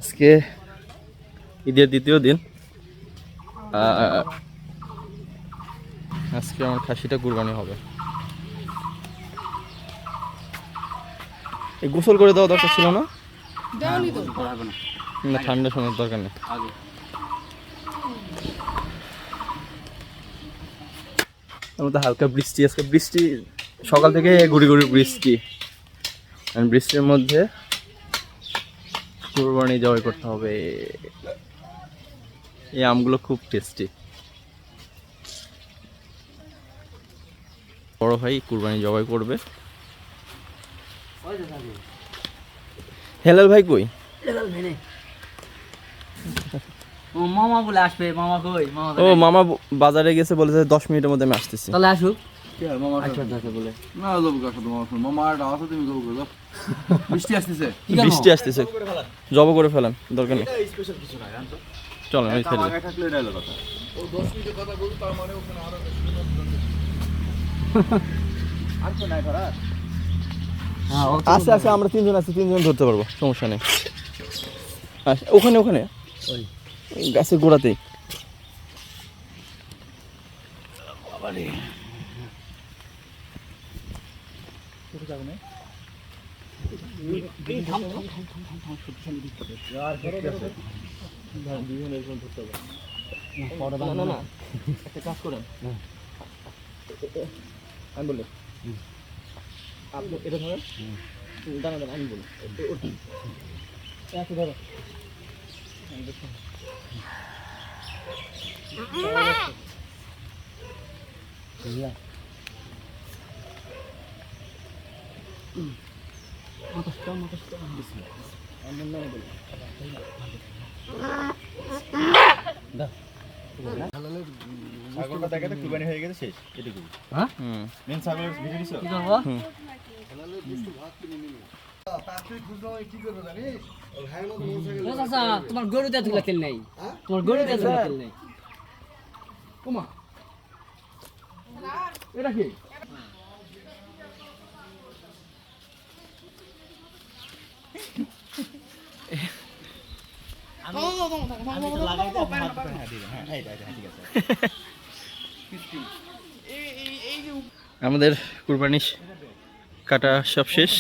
আজকে ঈদের দ্বিতীয় দিন। আজকে আমার খাসিটা কুরবানি হবে। এই গোসল করে দেওয়া দরকার ছিল না? না, ঠান্ডার সময় দরকার নেই। আমাদের হালকা বৃষ্টি, আজকে বৃষ্টি সকাল থেকে গুড়ি গুড়ি বৃষ্টি। বৃষ্টির মধ্যে কুরবানি জবাই করতে হবে। এই আমগুলো খুব টেস্টি। বড় ভাই কুরবানি জবাই করবে। হেলাল ভাই কই? মামা বলে আসবে। মামা কই? ও মামা বাজারে গেছে, বলেছে 10 মিনিটের মধ্যে আমি আসতেছি। তাহলে আসুক। বৃষ্টি আসতেছে, জব করে ফেলান, দরকার নেই। চলো আমি আছে আছে, আমরা তিনজন আছি, তিনজন ধরতে পারবো, সমস্যা নেই। ওখানে ওখানে গাছের গোড়াতেই। একটা কাজ করেন, আমি বলি আপনি এটা ধরেন, দাঁড়া দাঁড়া, আমি বলি ধরো। ছাগলটা দেখাতে কুরবানি হয়ে গেছে, শেষ এটুকুই। হ্যাঁ, মেন ছাগলের ভিডিও দিছো? কি করবো? তোমার গরুতে তুলে তেল নেই, তোমার গরুতে তুলে তেল নেই। এটা কি? আমাদের কুরবানি কাটা সব শেষ,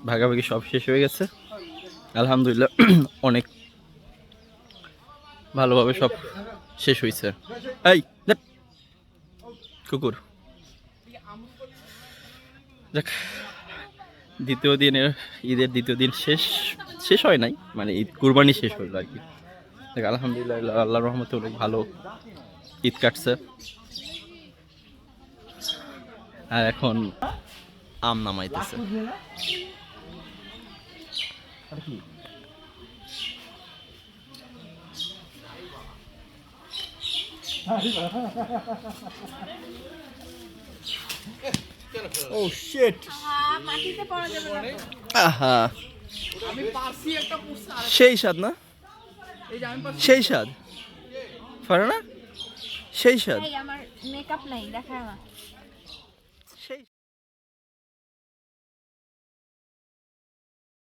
ভাগাভাগি সব শেষ হয়ে গেছে আলহামদুলিল্লাহ। অনেক ভালোভাবে সব শেষ হয়েছে। এই কুকুর, দেখ দ্বিতীয় দিনের, ঈদের দ্বিতীয় দিন শেষ হয় নাই, মানে ঈদ কুরবানি শেষ হলো আর কি। দেখ আলহামদুলিল্লাহ, আল্লাহর রহমতে অনেক ভালো ঈদ কাটছে। আর এখন আম নামাইতেছে। Oh shit! আহা, সেই স্বাদ না, সেই স্বাদ পারে না, সেই স্বাদ। আমার মেকআপ নাই, দেখা না।